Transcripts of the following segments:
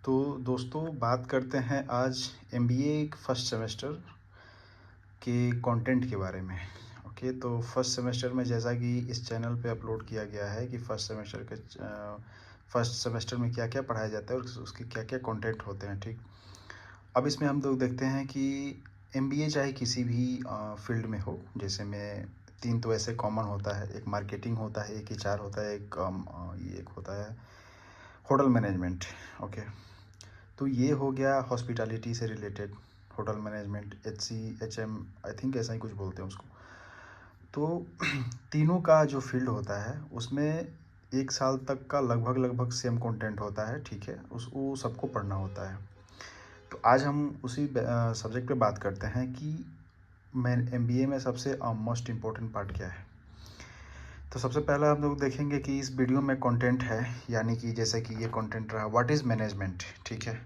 तो दोस्तों बात करते हैं आज एमबीए फर्स्ट सेमेस्टर के कंटेंट के बारे में। ओके, तो फर्स्ट सेमेस्टर में जैसा कि इस चैनल पे अपलोड किया गया है कि फर्स्ट सेमेस्टर में क्या क्या पढ़ाया जाता है और उसके क्या क्या कंटेंट होते हैं। ठीक, अब इसमें हम लोग देखते हैं कि एमबीए चाहे किसी भी फील्ड में हो, जैसे में तीन तो ऐसे कॉमन होता है, एक मार्केटिंग होता है, एक एचआर होता है, एक होता है होटल मैनेजमेंट। ओके, तो ये हो गया हॉस्पिटैलिटी से related, hotel management, HCHM, I think ऐसा ही कुछ बोलते हैं उसको। तो तीनों का जो फील्ड होता है उसमें एक साल तक का लगभग सेम कंटेंट होता है। ठीक है, उस वो सबको पढ़ना होता है। तो आज हम उसी सब्जेक्ट पे बात करते हैं कि मैं एमबीए में सबसे मोस्ट इम्पोर्टेंट पार्ट क्या है। तो सबसे पहला हम लोग देखेंगे कि इस वीडियो में कंटेंट है, यानी कि जैसे कि ये कंटेंट रहा व्हाट इज़ मैनेजमेंट। ठीक है,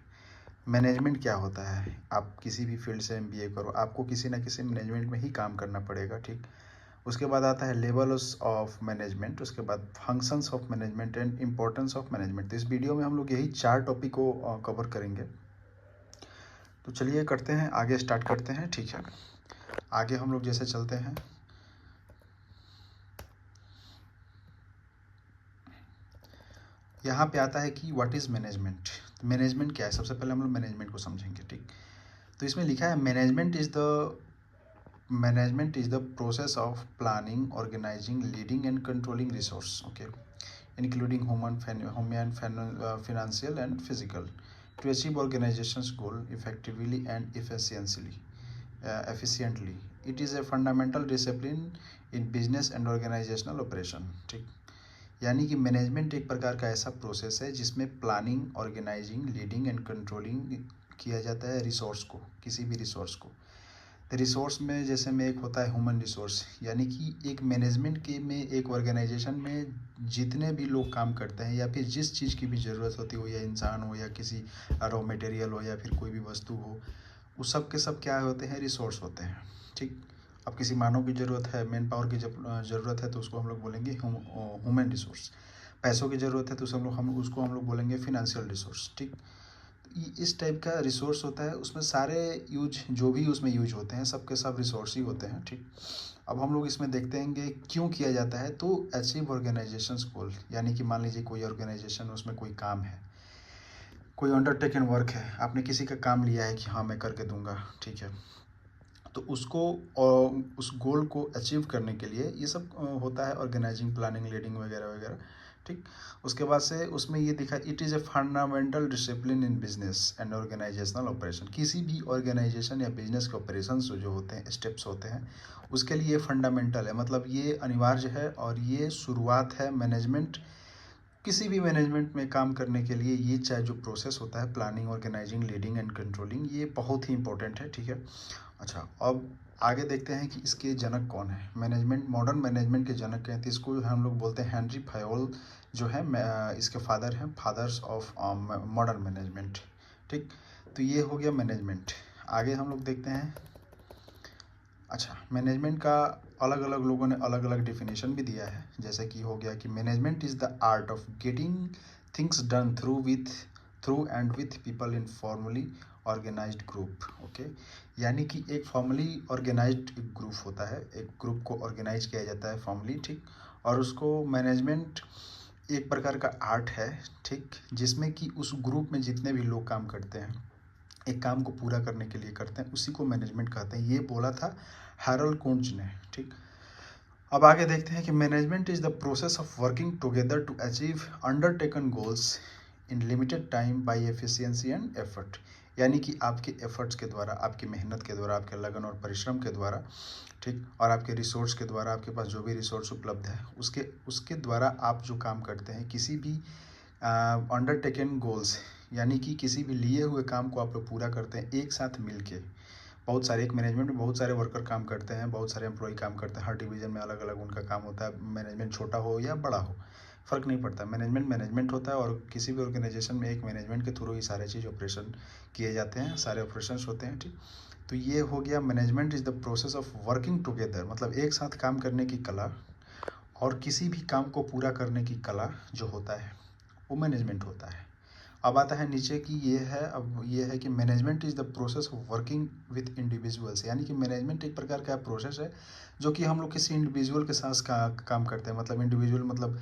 मैनेजमेंट क्या होता है। आप किसी भी फील्ड से एमबीए करो, आपको किसी ना किसी मैनेजमेंट में ही काम करना पड़ेगा। ठीक, उसके बाद आता है लेवल्स ऑफ मैनेजमेंट, उसके बाद functions of management and importance of management. तो इस वीडियो में हम लोग यही 4 टॉपिक को कवर करेंगे। तो चलिए करते हैं, आगे स्टार्ट करते हैं। ठीक है, आगे हम लोग जैसे चलते हैं, यहाँ पे आता है कि व्हाट इज़ मैनेजमेंट। मैनेजमेंट क्या है, सबसे पहले हम लोग मैनेजमेंट को समझेंगे। ठीक, तो इसमें लिखा है management is the process of planning, organising, leading and controlling resource, okay, including human, financial and physical, to achieve organization's goal effectively and efficiently. It is a fundamental discipline in business and organizational operation. ठीक, यानी कि management एक प्रकार का ऐसा process है जिसमें planning, organising, leading and controlling किया जाता है रिसोर्स को, किसी भी रिसोर्स को। रिसोर्स में जैसे में एक होता है ह्यूमन रिसोर्स, यानी कि एक मैनेजमेंट के में एक ऑर्गेनाइजेशन में जितने भी लोग काम करते हैं या फिर जिस चीज़ की भी ज़रूरत होती हो, या इंसान हो या किसी रॉ मटेरियल हो या फिर कोई भी वस्तु हो, उस सब के सब क्या होते हैं, रिसोर्स होते हैं। ठीक, अब किसी मानव की ज़रूरत है, मैन पावर की जब ज़रूरत है तो उसको हम लोग बोलेंगे ह्यूमन रिसोर्स। पैसों की ज़रूरत है तो हम उसको हम लोग बोलेंगे फिनेंशियल रिसोर्स। ठीक, इस टाइप का रिसोर्स होता है, उसमें सारे यूज जो भी उसमें यूज होते हैं सबके सब रिसोर्स ही होते हैं। ठीक, अब हम लोग इसमें देखते हैं क्यों किया जाता है। तो अचीव ऑर्गेनाइजेशंस गोल, यानी कि मान लीजिए कोई ऑर्गेनाइजेशन, उसमें कोई काम है, कोई अंडरटेकन वर्क है, आपने किसी का काम लिया है कि हाँ मैं करके दूंगा। ठीक है, तो उसको उस गोल को अचीव करने के लिए ये सब होता है, ऑर्गेनाइजिंग, प्लानिंग, लीडिंग वगैरह वगैरह। ठीक, उसके बाद से उसमें ये दिखा, it is a fundamental discipline in business and organisational operation. किसी भी ऑर्गेनाइजेशन या बिजनेस के ऑपरेशन जो होते हैं, स्टेप्स होते हैं, उसके लिए फंडामेंटल है, मतलब ये अनिवार्य है और ये शुरुआत है मैनेजमेंट, किसी भी मैनेजमेंट में काम करने के लिए ये चाहे जो प्रोसेस होता है, planning, organising, leading and controlling, ये बहुत ही इंपॉर्टेंट है। ठीक है, अच्छा अब आगे देखते हैं कि इसके जनक कौन है। मैनेजमेंट, मॉडर्न मैनेजमेंट के जनक कहते हैं इसको, हम लोग बोलते हैं हेनरी फायोल, जो है इसके फादर हैं, फादर्स ऑफ मॉडर्न मैनेजमेंट। ठीक, तो ये हो गया मैनेजमेंट। आगे हम लोग देखते हैं, अच्छा मैनेजमेंट का अलग अलग लोगों ने अलग अलग डिफिनेशन भी दिया है, जैसे कि हो गया कि management is the art of getting things done through and with people in formally organised group. Okay, यानी कि एक फॉर्मली ऑर्गेनाइज्ड ग्रुप होता है, एक ग्रुप को ऑर्गेनाइज किया जाता है फॉर्मली। ठीक, और उसको मैनेजमेंट एक प्रकार का आर्ट है। ठीक, जिसमें कि उस ग्रुप में जितने भी लोग काम करते हैं, एक काम को पूरा करने के लिए करते हैं, उसी को मैनेजमेंट कहते हैं। ये बोला था हैरोल्ड कुंज ने। ठीक, अब आगे देखते हैं कि management is the process of working together to achieve undertaken goals in limited time by efficiency and effort, यानी कि आपके एफर्ट्स के द्वारा, आपकी मेहनत के द्वारा, आपके लगन और परिश्रम के द्वारा, ठीक, और आपके रिसोर्स के द्वारा, आपके पास जो भी रिसोर्स उपलब्ध है उसके उसके द्वारा आप जो काम करते हैं, किसी भी अंडरटेकन गोल्स, यानी कि किसी भी लिए हुए काम को आप लोग पूरा करते हैं एक साथ मिलके। बहुत सारे, एक मैनेजमेंट में बहुत सारे वर्कर काम करते हैं, बहुत सारे एम्प्लॉय काम करते हैं, हर डिवीज़न में अलग अलग उनका काम होता है। मैनेजमेंट छोटा हो या बड़ा हो, फ़र्क नहीं पड़ता, मैनेजमेंट मैनेजमेंट होता है। और किसी भी ऑर्गेनाइजेशन में एक मैनेजमेंट के थ्रू ही सारे चीज़ ऑपरेशन किए जाते हैं, सारे ऑपरेशंस होते हैं। ठीक, तो ये हो गया management is the process of working together, मतलब एक साथ काम करने की कला और किसी भी काम को पूरा करने की कला जो होता है वो मैनेजमेंट होता है। अब आता है नीचे की ये है, अब ये है कि management is the process of working with individuals, यानी कि मैनेजमेंट एक प्रकार का प्रोसेस है जो कि हम लोग किसी इंडिविजुअल के साथ काम करते हैं। मतलब इंडिविजुअल मतलब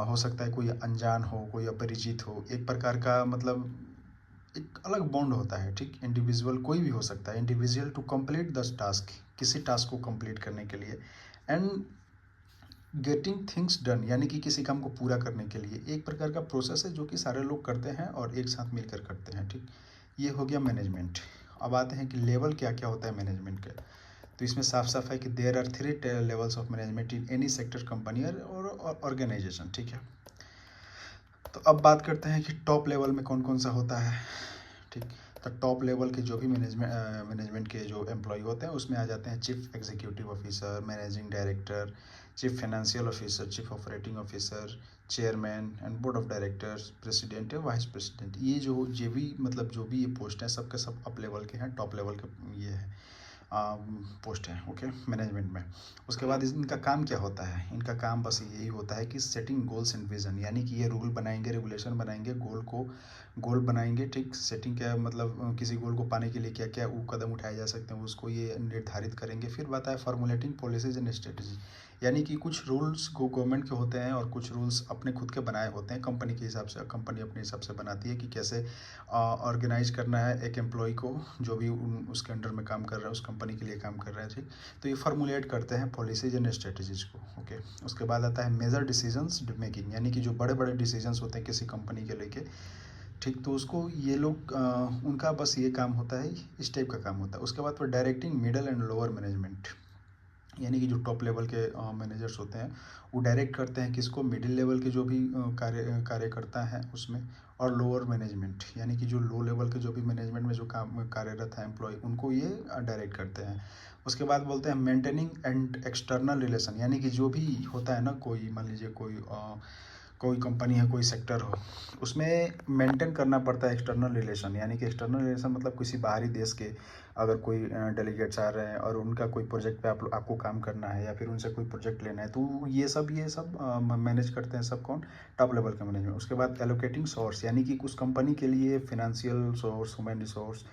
हो सकता है कोई अनजान हो, कोई अपरिचित हो, एक प्रकार का मतलब एक अलग बॉन्ड होता है, ठीक। इंडिविजुअल कोई भी हो सकता है, individual to complete the task, किसी टास्क को कंप्लीट करने के लिए, एंड गेटिंग थिंग्स डन, यानी कि किसी काम को पूरा करने के लिए एक प्रकार का प्रोसेस है जो कि सारे लोग करते हैं और एक साथ मिलकर करते हैं, ठीक। ये हो गया मैनेजमेंट। अब आते हैं कि लेवल क्या क्या होता है मैनेजमेंट का। तो इसमें साफ साफ है कि there are 3 levels of management in any sector, company और ऑर्गेनाइजेशन, ठीक है। तो अब बात करते हैं कि टॉप लेवल में कौन कौन सा होता है, ठीक। तो टॉप लेवल के जो भी मैनेजमेंट के जो एम्प्लॉय होते हैं उसमें आ जाते हैं chief executive officer, managing director, chief financial officer, chief operating officer, chairman and board of directors, president या वाइस प्रेसिडेंट। ये जो भी मतलब जो भी ये पोस्ट हैं सबके सब अप लेवल के हैं, टॉप लेवल के ये है पोस्ट है, ओके, मैनेजमेंट में। उसके बाद इनका काम क्या होता है, इनका काम बस यही होता है कि सेटिंग गोल्स एंड विजन, यानी कि ये रूल बनाएंगे, रेगुलेशन बनाएंगे, गोल बनाएंगे, ठीक। सेटिंग क्या मतलब किसी गोल को पाने के लिए क्या क्या वो कदम उठाए जा सकते हैं उसको ये निर्धारित करेंगे। फिर बात है फॉर्मुलेटिंग पॉलिसीज एंड स्ट्रेटजी, यानी कि कुछ रूल्स गवर्नमेंट के होते हैं और कुछ रूल्स अपने खुद के बनाए होते हैं कंपनी के हिसाब से। कंपनी अपने हिसाब से बनाती है कि कैसे ऑर्गेनाइज करना है एक एम्प्लॉय को जो भी उसके अंडर में काम कर रहा है, उस कंपनी के लिए काम कर रहा है, ठीक। तो ये फॉर्मुलेट करते हैं पॉलिसीज एंड स्ट्रेटजीज को, ओके। उसके बाद आता है मेजर डिसीजंस मेकिंग, यानी कि जो बड़े बड़े डिसीजंस होते हैं किसी कंपनी के लेके, ठीक। तो उसको ये लोग उनका बस ये काम होता है, इस टाइप का काम होता है। उसके बाद फिर directing middle and lower management, यानी कि जो टॉप लेवल के मैनेजर्स होते हैं वो डायरेक्ट करते हैं किसको, मिडिल लेवल के जो भी कार्यकर्ता हैं उसमें, और लोअर मैनेजमेंट, यानी कि जो लो लेवल के जो भी मैनेजमेंट में जो काम कार्यरत है एम्प्लॉय, उनको ये डायरेक्ट करते हैं। उसके बाद बोलते हैं मेंटेनिंग एंड एक्सटर्नल रिलेशन, यानी कि जो भी होता है ना, कोई मान लीजिए कोई कंपनी है, कोई सेक्टर हो, उसमें मेंटेन करना पड़ता है एक्सटर्नल रिलेशन, यानी कि एक्सटर्नल रिलेशन मतलब किसी बाहरी देश के अगर कोई डेलीगेट्स आ रहे हैं और उनका कोई प्रोजेक्ट पे आपको काम करना है या फिर उनसे कोई प्रोजेक्ट लेना है, तो ये सब मैनेज करते हैं सब कौन, टॉप लेवल के मैनेजमेंट। उसके बाद एलोकेटिंग सोर्स, यानी कि उस कंपनी के लिए फाइनेंशियल सोर्स, ह्यूमन रिसोर्स,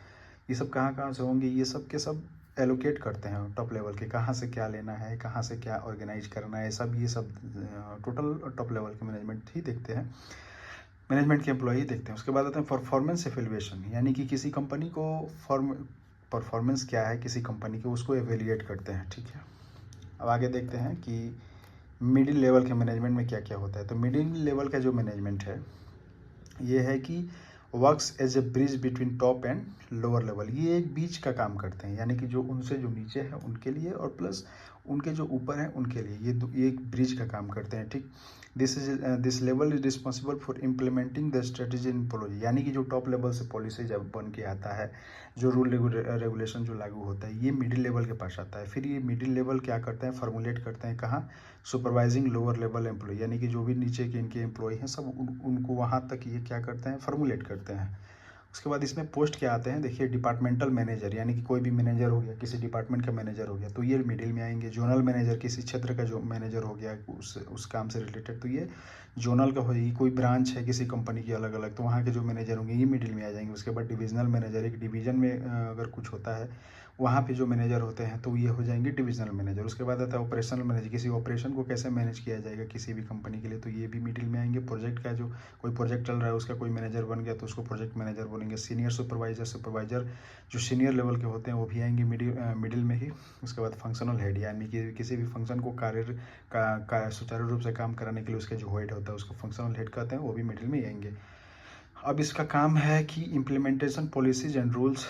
ये सब कहाँ कहाँ से होंगे, ये सब के सब एलोकेट करते हैं टॉप लेवल के, कहाँ से क्या लेना है, कहाँ से क्या ऑर्गेनाइज करना है, सब ये सब टोटल टॉप लेवल के मैनेजमेंट ही देखते हैं, मैनेजमेंट के एम्प्लॉय देखते हैं। उसके बाद आते हैं परफॉर्मेंस एवेल्युएशन, यानी कि किसी कंपनी को परफॉर्मेंस क्या है किसी कंपनी के, उसको एवेल्युएट करते हैं, ठीक है। अब आगे देखते हैं कि मिडिल लेवल के मैनेजमेंट में क्या क्या होता है। तो मिडिल लेवल का जो मैनेजमेंट है ये है कि works as a bridge between top and lower level, ये एक बीच का काम करते हैं, यानी कि जो उनसे जो नीचे है उनके लिए और प्लस उनके जो ऊपर है उनके लिए, ये एक ब्रिज का काम करते हैं, ठीक। This level is responsible for implementing the strategy in policy, यानी कि जो टॉप लेवल से पॉलिसी जब बन के आता है, जो रूल रेगुलेशन जो लागू होता है, ये मिडिल लेवल के पास आता है। फिर ये मिडिल लेवल क्या करते हैं, फॉर्मुलेट करते हैं कहाँ, सुपरवाइजिंग लोअर लेवल एम्प्लॉय, यानी कि जो भी नीचे के इनके एम्प्लॉय हैं सब उनको वहाँ तक ये क्या करते हैं, फॉर्मुलेट करते हैं। उसके बाद इसमें पोस्ट क्या आते हैं, देखिए डिपार्टमेंटल मैनेजर, यानी कि कोई भी मैनेजर हो गया, किसी डिपार्टमेंट का मैनेजर हो गया तो ये मिडिल में आएंगे। जोनल मैनेजर, किसी क्षेत्र का जो मैनेजर हो गया उस काम से रिलेटेड, तो ये जोनल का हो जाएगी। कोई ब्रांच है किसी कंपनी की अलग अलग, तो वहाँ के जो मैनेजर होंगे ये मिडिल में आ जाएंगे। उसके बाद डिविजनल मैनेजर, एक डिवीजन में अगर कुछ होता है वहाँ पे जो मैनेजर होते हैं तो ये हो जाएंगे डिविजनल मैनेजर। उसके बाद आता है ऑपरेशनल मैनेजर, किसी ऑपरेशन को कैसे मैनेज किया जाएगा किसी भी कंपनी के लिए, तो ये भी मिडिल में आएंगे। प्रोजेक्ट का जो कोई प्रोजेक्ट चल रहा है उसका कोई मैनेजर बन गया तो उसको प्रोजेक्ट मैनेजर बोलेंगे। सीनियर सुपरवाइजर जो सीनियर लेवल के होते हैं वो भी आएंगे मिडिल में ही। उसके बाद फंक्शनल हेड, यानी कि किसी भी फंक्शन को कार्य सुचारू रूप से काम कराने के लिए उसके जो हेड होता है उसको फंक्शनल हेड कहते हैं, वो भी मिडिल में ही आएंगे। अब इसका काम है कि implementation policies and rules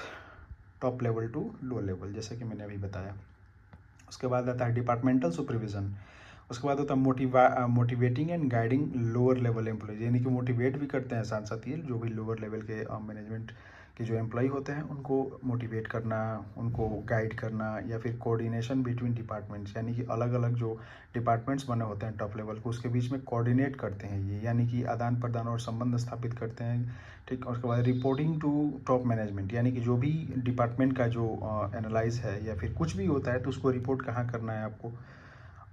top level to low level, जैसे कि मैंने अभी बताया। उसके बाद आता है डिपार्टमेंटल सुपरविजन। उसके बाद होता है motivating and guiding lower level employees, यानी कि मोटिवेट भी करते हैं साथ साथ ये जो भी लोअर लेवल के मैनेजमेंट के जो एम्प्लॉय होते हैं उनको मोटिवेट करना, उनको गाइड करना, या फिर कोऑर्डिनेशन बिटवीन डिपार्टमेंट्स, यानी कि अलग अलग जो डिपार्टमेंट्स बने होते हैं टॉप लेवल को उसके बीच में कोऑर्डिनेट करते हैं ये, यानी कि आदान प्रदान और संबंध स्थापित करते हैं, ठीक। और उसके बाद रिपोर्टिंग टू टॉप मैनेजमेंट, यानी कि जो भी डिपार्टमेंट का जो एनालाइज है या फिर कुछ भी होता है तो उसको रिपोर्ट कहाँ करना है आपको,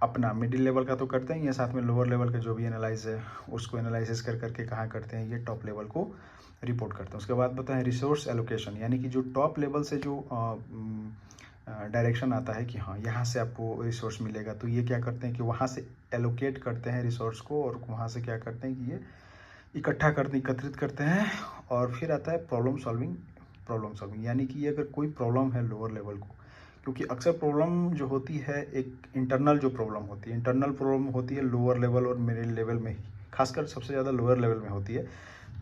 अपना मिडिल लेवल का तो करते हैं, ये साथ में लोअर लेवल का जो भी एनालाइज है उसको एनालिसिस कर करके कहाँ करते हैं, ये टॉप लेवल को रिपोर्ट करते हैं। उसके बाद बताएं रिसोर्स एलोकेशन, यानी कि जो टॉप लेवल से जो डायरेक्शन आता है कि हाँ यहाँ से आपको रिसोर्स मिलेगा, तो ये क्या करते हैं कि वहाँ से एलोकेट करते हैं रिसोर्स को, और वहाँ से क्या करते हैं कि ये एकत्रित करते हैं। और फिर आता है प्रॉब्लम सॉल्विंग, यानी कि अगर कोई प्रॉब्लम है लोअर लेवल को, क्योंकि अक्सर प्रॉब्लम जो होती है एक इंटरनल जो प्रॉब्लम होती है, इंटरनल प्रॉब्लम होती है लोअर लेवल और मिडिल लेवल में ही, खासकर सबसे ज़्यादा लोअर लेवल में होती है।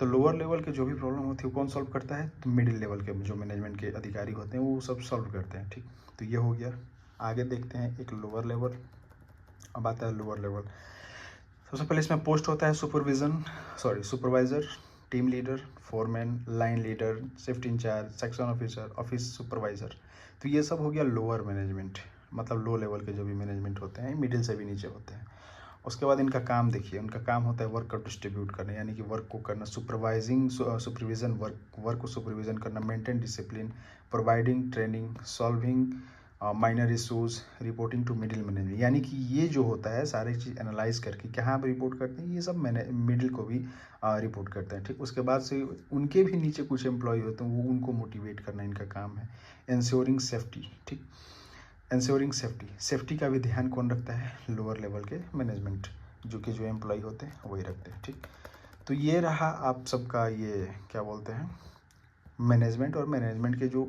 तो लोअर लेवल के जो भी प्रॉब्लम होती है वो कौन सॉल्व करता है, तो मिडिल लेवल के जो मैनेजमेंट के अधिकारी होते हैं वो सब सॉल्व करते हैं। ठीक, तो ये हो गया। आगे देखते हैं एक लोअर लेवल। अब आता है लोअर लेवल। सबसे पहले इसमें पोस्ट होता है supervisor, team leader, foreman, line leader, shift in charge, section officer, office supervisor. तो ये सब हो गया लोअर मैनेजमेंट, मतलब लो लेवल के जो भी मैनेजमेंट होते हैं, मिडिल से भी नीचे होते हैं। उसके बाद इनका काम देखिए, उनका काम होता है वर्क को डिस्ट्रीब्यूट करना, यानी कि वर्क को करना, सुपरविज़न वर्क को सुपरविज़न करना, maintain discipline, providing training, solving minor issues, reporting to middle management. यानी कि ये जो होता है सारी चीज़ एनालाइज करके कहाँ पर रिपोर्ट करते हैं, ये सब मिडिल को भी रिपोर्ट करते हैं। ठीक, उसके बाद से उनके भी नीचे कुछ एम्प्लॉय होते हैं, वो उनको मोटिवेट करना इनका काम है। इंश्योरिंग सेफ्टी, ठीक, इंश्योरिंग सेफ्टी का भी ध्यान कौन रखता है, लोअर लेवल के मैनेजमेंट, जो एम्प्लॉय होते हैं वही रखते हैं। ठीक, तो ये रहा आप सबका ये क्या बोलते हैं मैनेजमेंट, और मैनेजमेंट के जो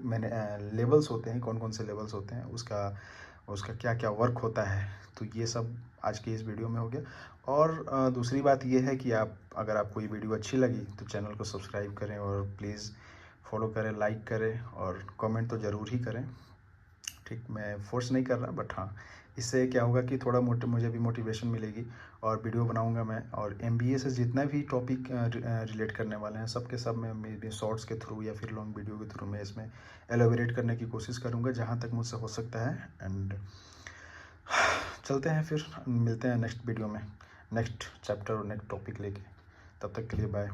लेवल्स होते हैं, कौन कौन से लेवल्स होते हैं, उसका क्या क्या वर्क होता है। तो ये सब आज की इस वीडियो में हो गया। और दूसरी बात ये है कि अगर आपको ये वीडियो अच्छी लगी तो चैनल को सब्सक्राइब करें, और प्लीज़ फॉलो करें, लाइक करें, और कमेंट तो ज़रूर ही करें। ठीक, मैं फोर्स नहीं कर रहा, बट हाँ, इससे क्या होगा कि थोड़ा मुझे भी मोटिवेशन मिलेगी, और वीडियो बनाऊंगा मैं। और MBA से जितना भी टॉपिक रिलेट करने वाले हैं सबके सब मैं मेरे शॉर्ट्स के थ्रू या फिर लॉन्ग वीडियो के थ्रू मैं इसमें एलोबरेट करने की कोशिश करूँगा जहाँ तक मुझसे हो सकता है। एंड चलते हैं, फिर मिलते हैं नेक्स्ट वीडियो में, नेक्स्ट चैप्टर और नेक्स्ट टॉपिक लेके। तब तक के लिए बाय।